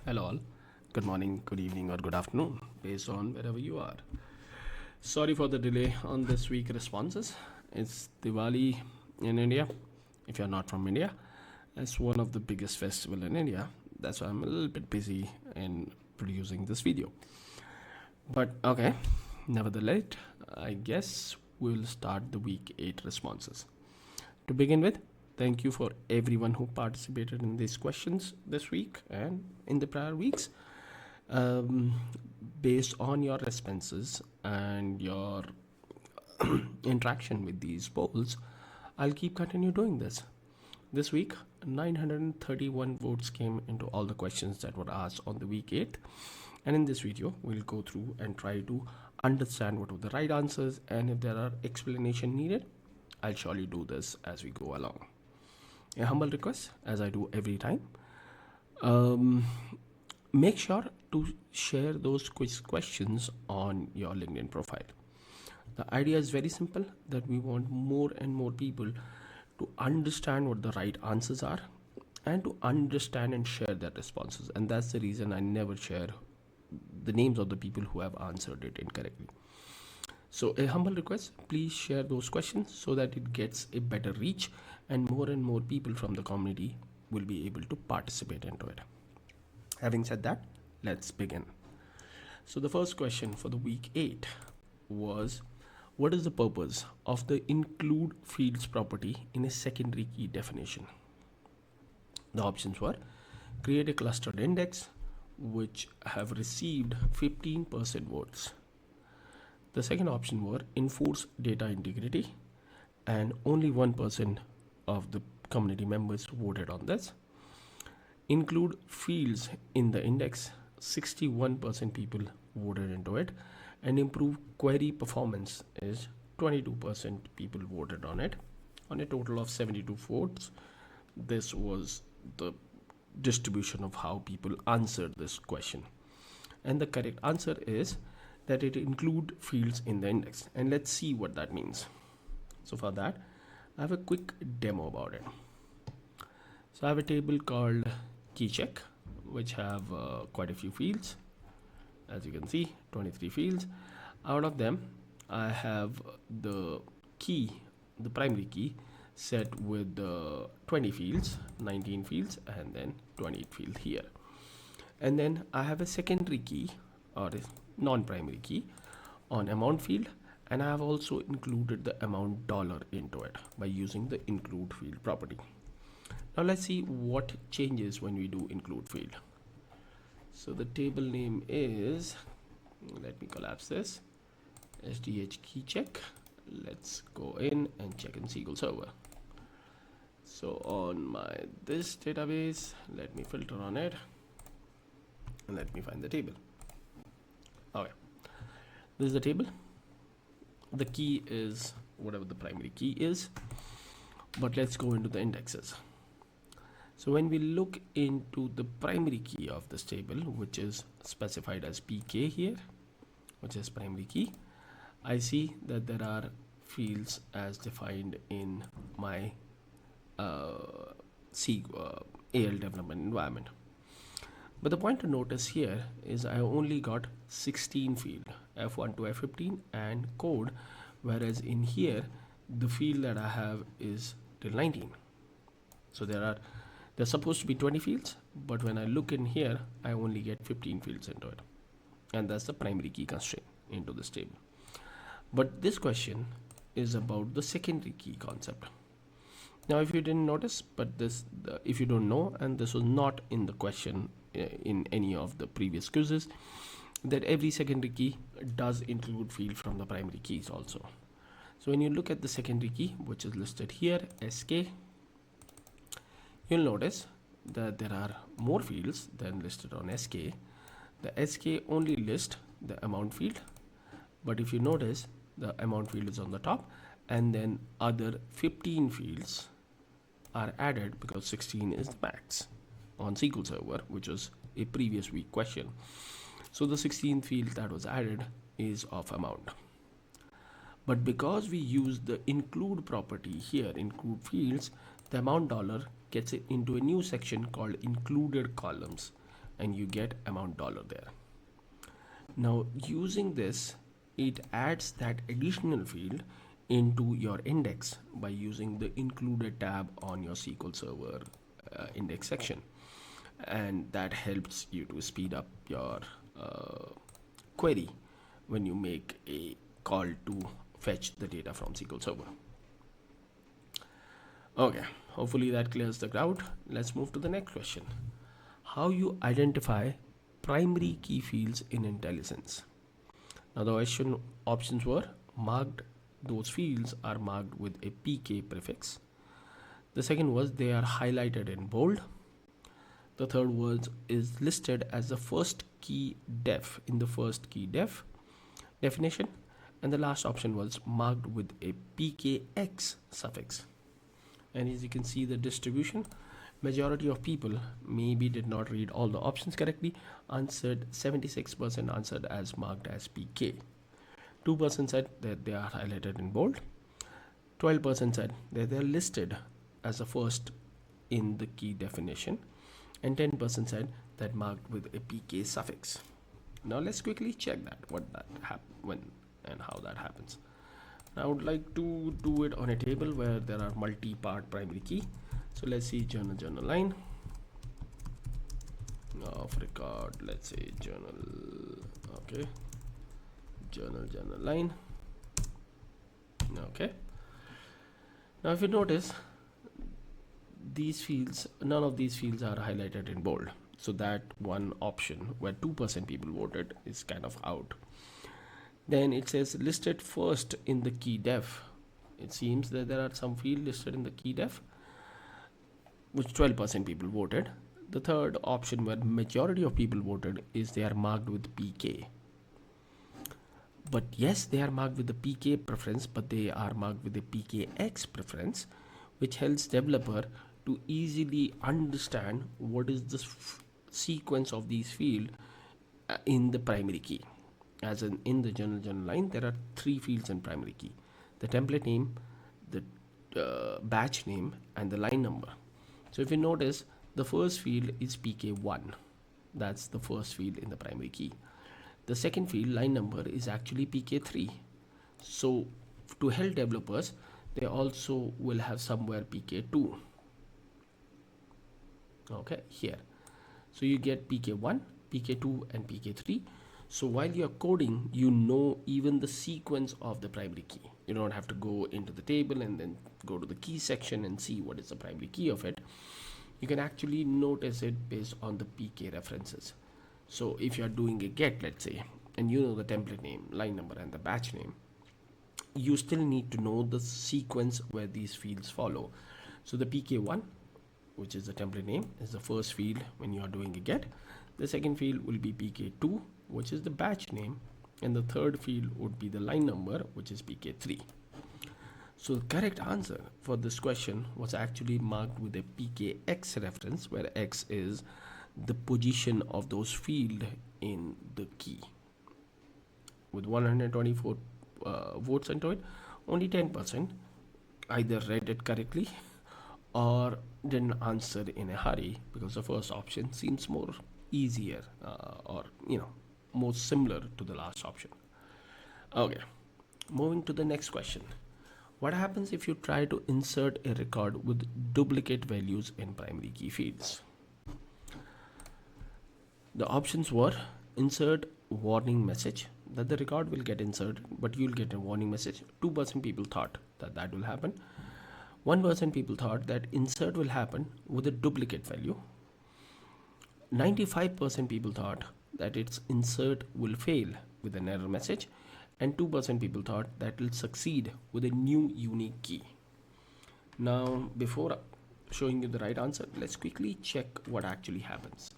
Hello all. Good morning, good evening, or good afternoon, based on wherever you are. Sorry for the delay on this week responses. It's Diwali in India. If you're not from India, it's one of the biggest festival in India. That's why I'm a little bit busy in producing this video. But okay, nevertheless, I guess we'll start the week 8 responses. To begin with, thank you for everyone who participated in these questions this week and in the prior weeks. Based on your responses and your interaction with these polls, I'll keep continue doing this. This week, 931 votes came into all the questions that were asked on the week 8th. And in this video, we'll go through and try to understand what were the right answers, and if there are explanation needed, I'll surely do this as we go along. A humble request, as I do every time. Make sure to share those quiz questions on your LinkedIn profile. The idea is very simple, that we want more and more people to understand what the right answers are and to understand and share their responses. And that's the reason I never share the names of the people who have answered it incorrectly. So a humble request, please share those questions so that it gets a better reach and more people from the community will be able to participate into it. Having said that, let's begin. So the first question for the week 8 was, what is the purpose of the include fields property in a secondary key definition? The options were, create a clustered index which have received 15% votes. The second option were, enforce data integrity, and only 1% of the community members voted on this. Include fields in the index, 61% people voted into it, and improve query performance is 22% people voted on it. On a total of 72 votes, this was the distribution of how people answered this question. And the correct answer is that it include fields in the index. And let's see what that means. So for that, I have a quick demo about it. So I have a table called key check, which have quite a few fields. As you can see, 23 fields. Out of them, I have the key, the primary key, set with 20 fields, 19 fields, and then 28 fields here. And then I have a secondary key or a non-primary key on amount field, and I have also included the amount dollar into it by using the include field property. Now let's see what changes when we do include field. So the table name is, let me collapse this, SDH key check. Let's go in and check in SQL Server. So on this database, let me filter on it and let me find the table. Okay, this is the table. The key is whatever the primary key is, but let's go into the indexes. So when we look into the primary key of this table, which is specified as PK here, which is primary key, I see that there are fields as defined in my AL development environment. But the point to notice here is I only got 16 field, F1 to F15 and code, whereas in here the field that I have is till 19. So there's supposed to be 20 fields, but when I look in here, I only get 15 fields into it. And that's the primary key constraint into this table. But this question is about the secondary key concept. Now, if you didn't notice, but if you don't know, and this was not in the question in any of the previous quizzes, that every secondary key does include field from the primary keys also. So when you look at the secondary key, which is listed here, SK, you'll notice that there are more fields than listed on SK. The SK only lists the amount field, but if you notice, the amount field is on the top, and then other 15 fields are added because 16 is the max on SQL Server, which was a previous week question. So the 16th field that was added is of amount. But because we use the include property here, include fields, the amount dollar gets it into a new section called included columns, and you get amount dollar there. Now using this, it adds that additional field into your index by using the included tab on your SQL Server index section, and that helps you to speed up your query when you make a call to fetch the data from SQL Server. Okay, hopefully that clears the doubt. Let's move to the next question. How you identify primary key fields in IntelliSense? Now the question options were marked, those fields are marked with a PK prefix. The second was they are highlighted in bold. The third was is listed as the first key def in the first key def definition. And the last option was marked with a PKX suffix. And as you can see the distribution, majority of people maybe did not read all the options correctly, answered 76% answered as marked as PK. 2% said that they are highlighted in bold. 12% said that they are listed as the first in the key definition, and 10% said that marked with a PK suffix. Now let's quickly check that when and how that happens. I would like to do it on a table where there are multi-part primary key. So let's see journal line of record, let's say journal, okay, journal line. Okay, now if you notice these fields, none of these fields are highlighted in bold, so that one option where 2% people voted is kind of out. Then it says listed first in the key def. It seems that there are some fields listed in the key def which 12% people voted. The third option where majority of people voted is they are marked with PK. But yes, they are marked with the PK preference, but they are marked with the PKX preference, which helps developer to easily understand what is the sequence of these fields in the primary key. As in the journal line, there are 3 fields in primary key: the template name, the batch name, and the line number. So if you notice, the first field is PK1. That's the first field in the primary key. The second field, line number, is actually PK3. So to help developers, they also will have somewhere PK2. Okay, here. So you get PK1, PK2, and PK3. So while you're coding, you know even the sequence of the primary key. You don't have to go into the table and then go to the key section and see what is the primary key of it. You can actually notice it based on the PK references. So if you're doing a get, let's say, and you know the template name, line number, and the batch name, you still need to know the sequence where these fields follow. So the PK1, which is the template name, is the first field when you are doing a get. The second field will be PK2, which is the batch name, and the third field would be the line number, which is PK3. So the correct answer for this question was actually marked with a PKX reference, where X is the position of those fields in the key. With 124 votes into it, only 10% either read it correctly or didn't answer in a hurry, because the first option seems more easier or more similar to the last option. Okay, moving to the next question. What happens if you try to insert a record with duplicate values in primary key fields? The options were insert warning message, that the record will get inserted but you'll get a warning message. 2% people thought that that will happen. 1% people thought that insert will happen with a duplicate value. 95% people thought that its insert will fail with an error message, and 2% people thought that it will succeed with a new unique key. Now, before showing you the right answer, let's quickly check what actually happens.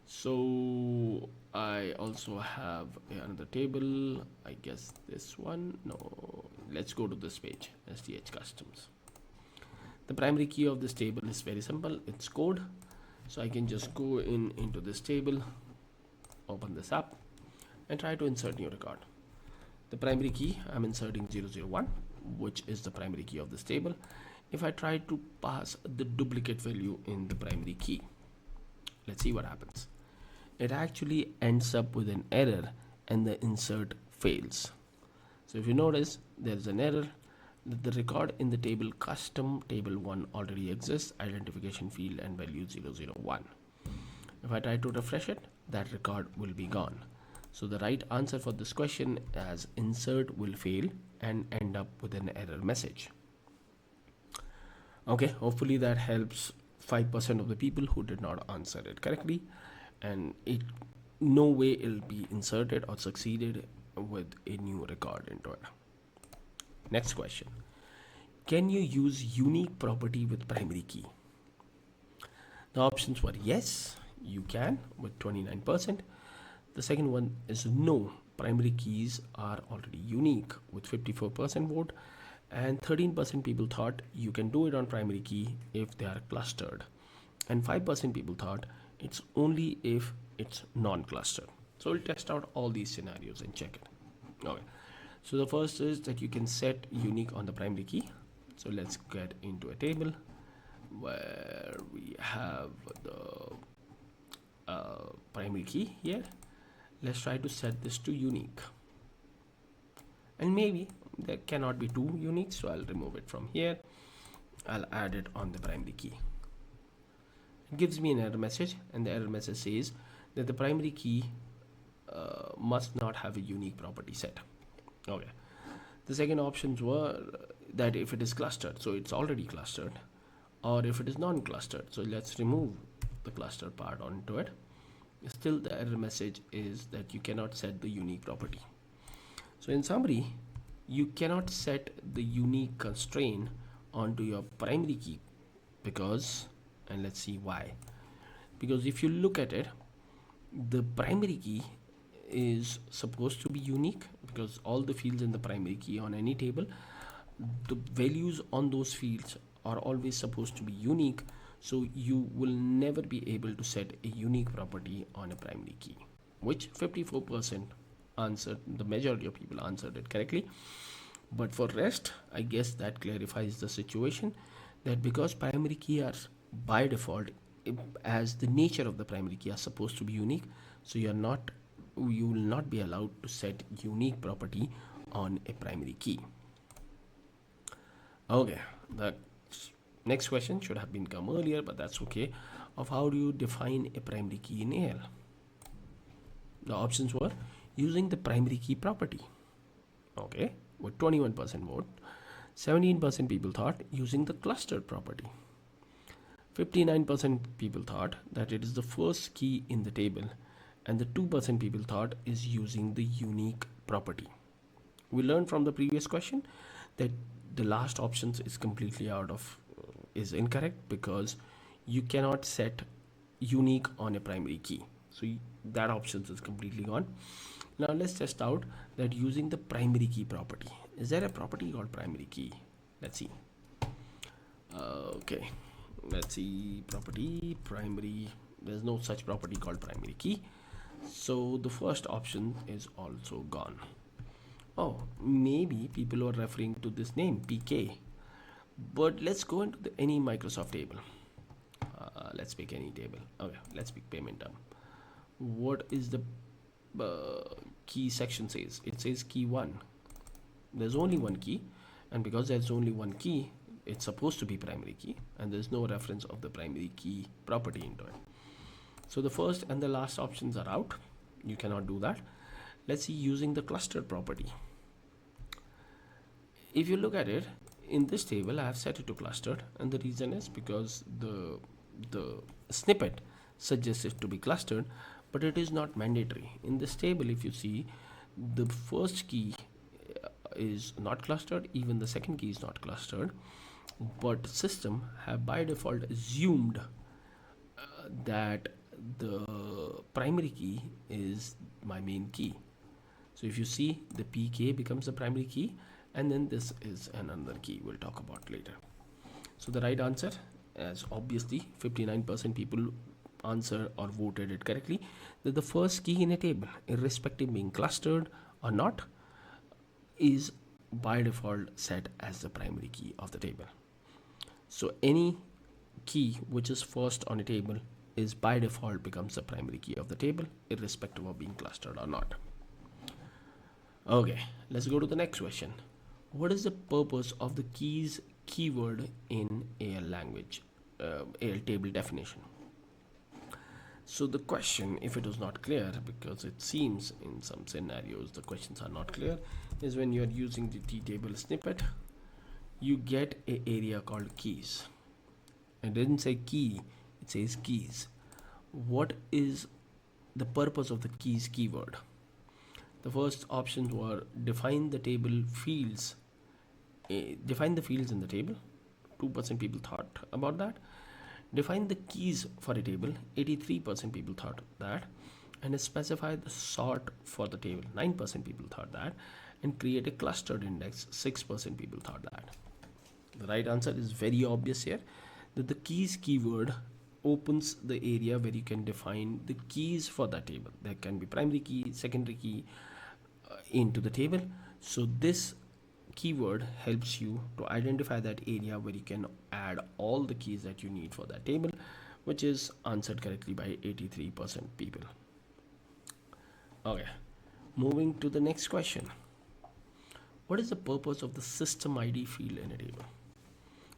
So I also have another table, I guess this one. No, let's go to this page, SDH customs. The primary key of this table is very simple, it's code. So I can just go into this table, open this up, and try to insert new record. The primary key, I'm inserting 001, which is the primary key of this table. If I try to pass the duplicate value in the primary key, let's see what happens. it actually ends up with an error and the insert fails. So if you notice, there's an error that the record in the table custom table 1 already exists, identification field and value 001. If I try to refresh it, that record will be gone. So the right answer for this question as insert will fail and end up with an error message. Okay, hopefully that helps 5% of the people who did not answer it correctly, and it no way it'll be inserted or succeeded with a new record into it. Next question. Can you use unique property with primary key? The options were yes, you can with 29%. The second one is no, primary keys are already unique with 54% vote, and 13% people thought you can do it on primary key if they are clustered, and 5% people thought it's only if it's non-clustered. So we'll test out all these scenarios and check it. Okay, so the first is that you can set unique on the primary key. So let's get into a table where we have the primary key here. Let's try to set this to unique, and maybe there cannot be two unique, so I'll remove it from here. I'll add it on the primary key. It gives me an error message, and the error message says that the primary key must not have a unique property set. Okay, the second options were that if it is clustered, so it's already clustered, or if it is non-clustered, so let's remove the clustered part onto it. Still the error message is that you cannot set the unique property. So in summary, you cannot set the unique constraint onto your primary key because, and let's see why, because if you look at it, the primary key is supposed to be unique because all the fields in the primary key on any table, the values on those fields are always supposed to be unique, so you will never be able to set a unique property on a primary key, which 54% answered, the majority of people answered it correctly. But for rest, I guess that clarifies the situation, that because primary key are by default, as the nature of the primary key are supposed to be unique, so you will not be allowed to set unique property on a primary key. Okay, the next question should have been come earlier, but that's okay. Of how do you define a primary key in AL? The options were using the primary key property. Okay, with 21% vote, 17% people thought using the clustered property. 59% people thought that it is the first key in the table, and the 2% people thought is using the unique property. We learned from the previous question that the last options is completely is incorrect because you cannot set unique on a primary key, so that option is completely gone. Now let's test out that using the primary key property. Is there a property called primary key? Let's see. Okay, let's see, property primary. There's no such property called primary key, so the first option is also gone. Oh, maybe people are referring to this name PK, but let's go into any Microsoft table. Let's pick any table. Okay, let's pick payment term. What is the key section says? It says key 1. There's only one key, and because there's only one key, it's supposed to be primary key, and there's no reference of the primary key property into it. So the first and the last options are out. You cannot do that. Let's see using the clustered property. If you look at it, in this table I have set it to clustered, and the reason is because the snippet suggests it to be clustered, but it is not mandatory. In this table, if you see, the first key is not clustered, even the second key is not clustered, but system have by default assumed that the primary key is my main key. So if you see, the PK becomes the primary key, and then this is another key we'll talk about later. So the right answer, as obviously 59% people answered or voted it correctly, that the first key in a table, irrespective being clustered or not, is by default set as the primary key of the table. So any key which is first on a table is by default becomes the primary key of the table, irrespective of being clustered or not. Okay, let's go to the next question. What is the purpose of the keys keyword in AL language, AL table definition? So the question, if it was not clear, because it seems in some scenarios the questions are not clear, is when you are using the T-table snippet, you get an area called keys. It didn't say key, it says keys. What is the purpose of the keys keyword? The first options were define the table fields. Define the fields in the table. 2% people thought about that. Define the keys for a table. 83% people thought that. And specify the sort for the table. 9% people thought that. And create a clustered index. 6% people thought that. The right answer is very obvious here, that the keys keyword opens the area where you can define the keys for that table. There can be primary key, secondary key into the table. So this keyword helps you to identify that area where you can add all the keys that you need for that table, which is answered correctly by 83% people. Okay, moving to the next question. What is the purpose of the system ID field in a table?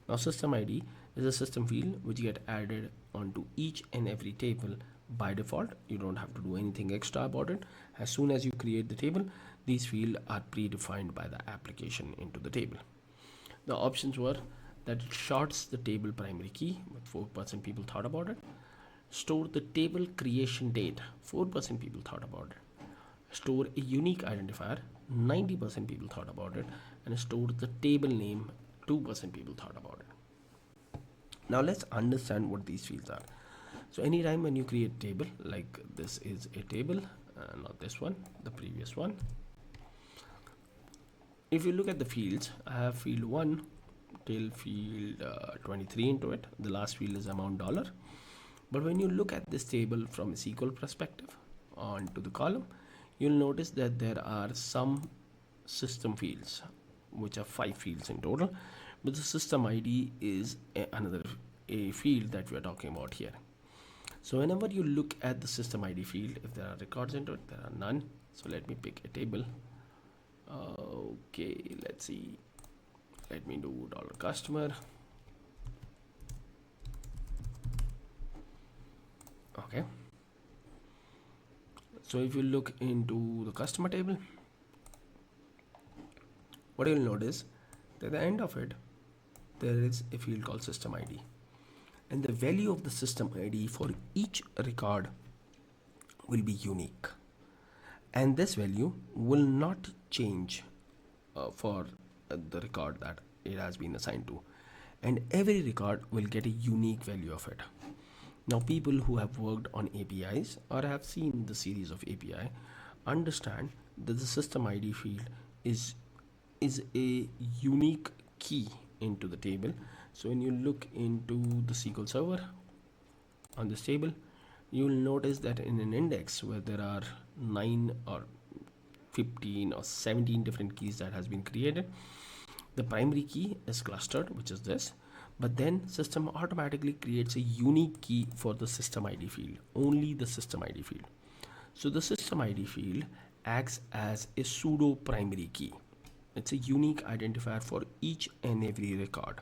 Now, system ID is a system field which get added onto each and every table by default. You don't have to do anything extra about it. As soon as you create the table, these fields are predefined by the application into the table. The options were that it shorts the table primary key, but 4% people thought about it. Store the table creation date, 4% people thought about it. Store a unique identifier, 90% people thought about it. And store the table name, 2% people thought about it. Now let's understand what these fields are. So anytime when you create a table, like this is a table, not this one, the previous one. If you look at the fields, I have field 1 till field 23 into it. The last field is amount dollar. But when you look at this table from a SQL perspective onto the column, you'll notice that there are some system fields, which are 5 fields in total, but the system ID is another field that we are talking about here. So whenever you look at the system ID field, if there are records into it, there are none. So let me pick a table. Okay, let's see. Let me do $customer. Okay. So if you look into the customer table, what you'll notice that at the end of it, there is a field called system ID. And the value of the system ID for each record will be unique. And this value will not change for the record that it has been assigned to. And every record will get a unique value of it. Now, people who have worked on APIs or have seen the series of API understand that the system ID field is a unique key into the table. So when you look into the SQL Server on this table, you will notice that in an index where there are 9 or 15 or 17 different keys that has been created, the primary key is clustered, which is this, but then system automatically creates a unique key for the system ID field, only the system ID field. So the system ID field acts as a pseudo primary key. It's a unique identifier for each and every record.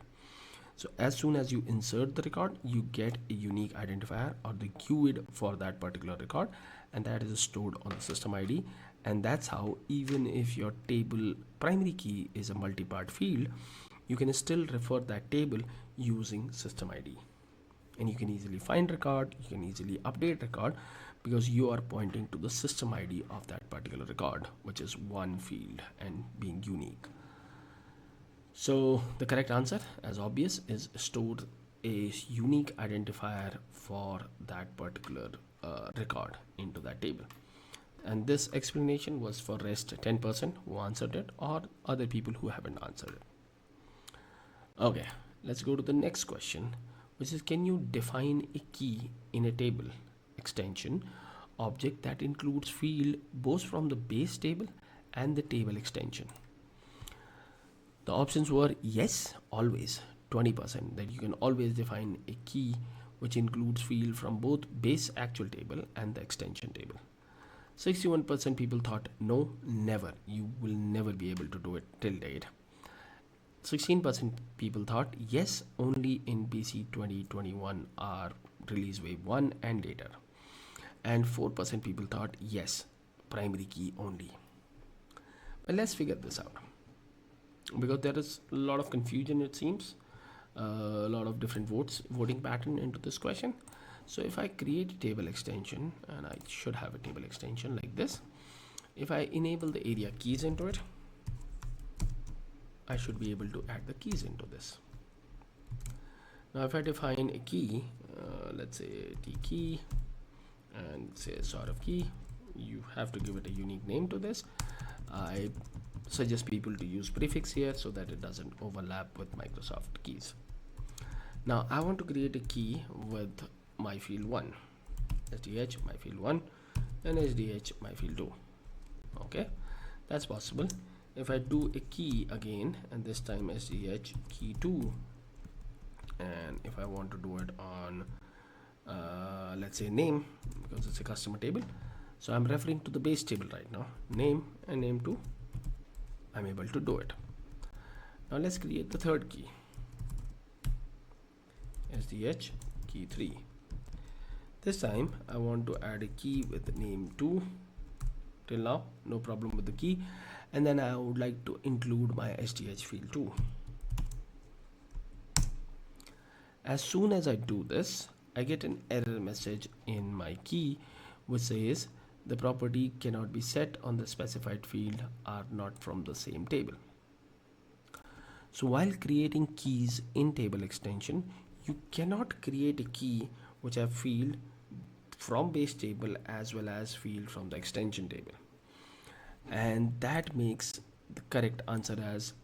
So as soon as you insert the record, you get a unique identifier or the QID for that particular record, and that is stored on the system ID. And that's how, even if your table primary key is a multi-part field, you can still refer that table using system ID. And you can easily find record, you can easily update record, because you are pointing to the system ID of that particular record, which is one field and being unique. So the correct answer, as obvious, is store a unique identifier for that particular record into that table. And this explanation was for rest 10% who answered it, or other people who haven't answered it. Okay, let's go to the next question, which is, can you define a key in a table extension object that includes field both from the base table and the table extension? The options were yes, always, 20%, that you can always define a key which includes field from both base actual table and the extension table. 61% people thought no, never, you will never be able to do it till date. 16% people thought yes, only in BC 2021 or release wave 1 and later. And 4% people thought yes, primary key only. Well, let's figure this out, because there is a lot of confusion, it seems, a lot of different voting pattern into this question. So if I create a table extension, and I should have a table extension like this, if I enable the area keys into it, I should be able to add the keys into this. Now if I define a key, let's say T key, and say a sort of key, you have to give it a unique name to this. I suggest people to use prefix here so that it doesn't overlap with Microsoft keys. Now I want to create a key with my field 1, SDH my field 1 and SDH my field 2. Okay, that's possible. If I do a key again, and this time SDH key 2, and if I want to do it on let's say name, because it's a customer table, so I'm referring to the base table right now, name and name 2, I'm able to do it. Now let's create the third key, SDH key 3. This time I want to add a key with the name 2. Till now no problem with the key, and then I would like to include my SDH field 2. As soon as I do this, I get an error message in my key which says the property cannot be set on the specified field are not from the same table. So while creating keys in table extension, you cannot create a key which have field from base table as well as field from the extension table, and that makes the correct answer as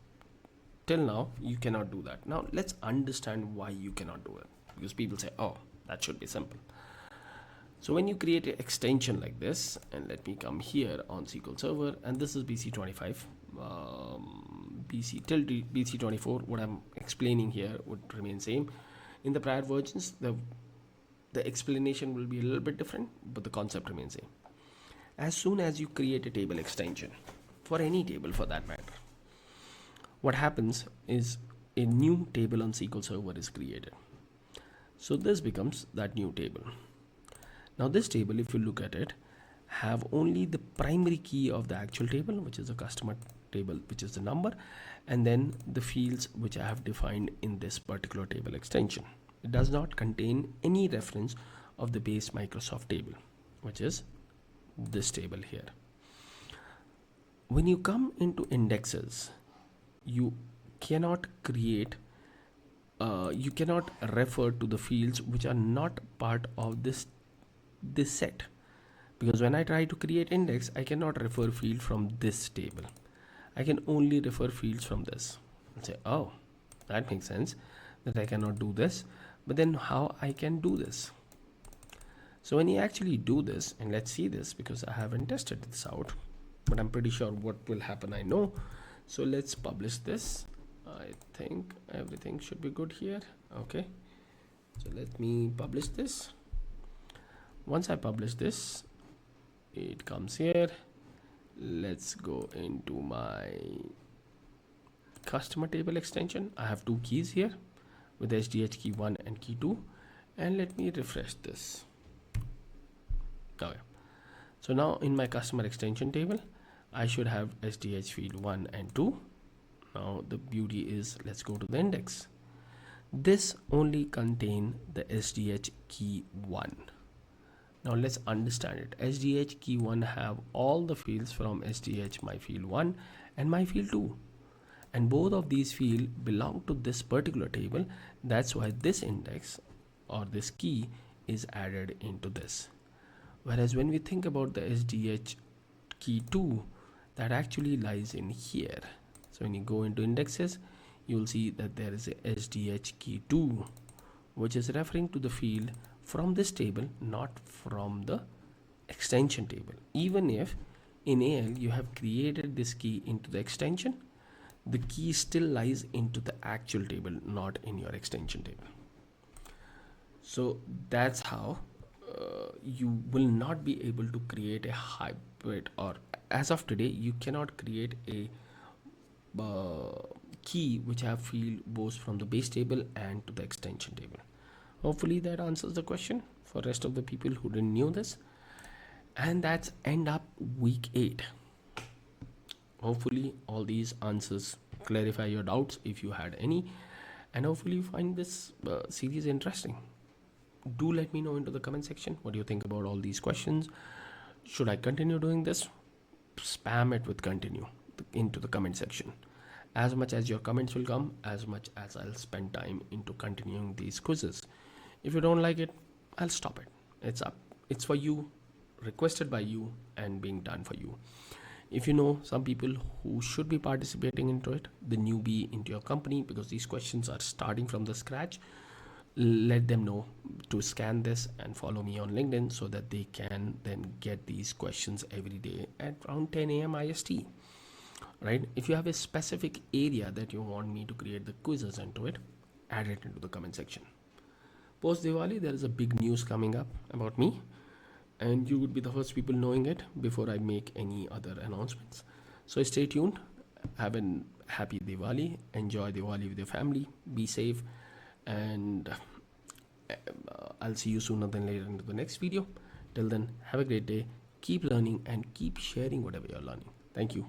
till now you cannot do that. Now let's understand why you cannot do it, because people say, oh, that should be simple. So when you create an extension like this, and let me come here on SQL Server, and this is BC25, BC till BC24, what I'm explaining here would remain same. In the prior versions, the explanation will be a little bit different, but the concept remains same. As soon as you create a table extension, for any table for that matter, what happens is a new table on SQL Server is created. So this becomes that new table. Now this table, if you look at it, have only the primary key of the actual table, which is a customer table, which is the number, and then the fields which I have defined in this particular table extension. It does not contain any reference of the base Microsoft table, which is this table here. When you come into indexes, you cannot create you cannot refer to the fields which are not part of this set, because when I try to create index, I cannot refer field from this table. I can only refer fields from this and say, oh, that makes sense that I cannot do this, but then how I can do this? So when you actually do this, and let's see this because I haven't tested this out, but I'm pretty sure what will happen I know. So let's publish this. I think everything should be good here. Okay, so let me publish this. Once I publish this, it comes here. Let's go into my customer table extension. I have two keys here with SDH key 1 and key 2, and let me refresh this. Okay, so now in my customer extension table, I should have SDH field 1 and 2. Now the beauty is, let's go to the index. This only contain the SDH key 1. Now let's understand it. SDH key 1 have all the fields from SDH my field 1 and my field 2, and both of these fields belong to this particular table. That's why this index or this key is added into this. Whereas when we think about the SDH key 2, that actually lies in here. So when you go into indexes, you will see that there is a SDH key 2, which is referring to the field from this table, not from the extension table. Even if in AL you have created this key into the extension, the key still lies into the actual table, not in your extension table. So that's how you will not be able to create a hybrid, or as of today you cannot create a uh, key which have field both from the base table and to the extension table. Hopefully that answers the question for rest of the people who didn't knew this. And that's end up week 8. Hopefully all these answers clarify your doubts if you had any, and hopefully you find this series interesting. Do let me know into the comment section what do you think about all these questions. Should I continue doing this? Spam it with continue into the comment section. As much as your comments will come, as much as I'll spend time into continuing these quizzes. If you don't like it, I'll stop it. It's up. It's for you, requested by you, and being done for you. If you know some people who should be participating into it, the newbie into your company, because these questions are starting from the scratch, let them know to scan this and follow me on LinkedIn so that they can then get these questions every day at around 10 a.m. IST. Right? If you have a specific area that you want me to create the quizzes into it, add it into the comment section. Post Diwali, there is a big news coming up about me, and you would be the first people knowing it before I make any other announcements. So stay tuned. Have a happy Diwali. Enjoy Diwali with your family. Be safe, and I'll see you sooner than later into the next video. Till then, have a great day. Keep learning and keep sharing whatever you're learning. Thank you.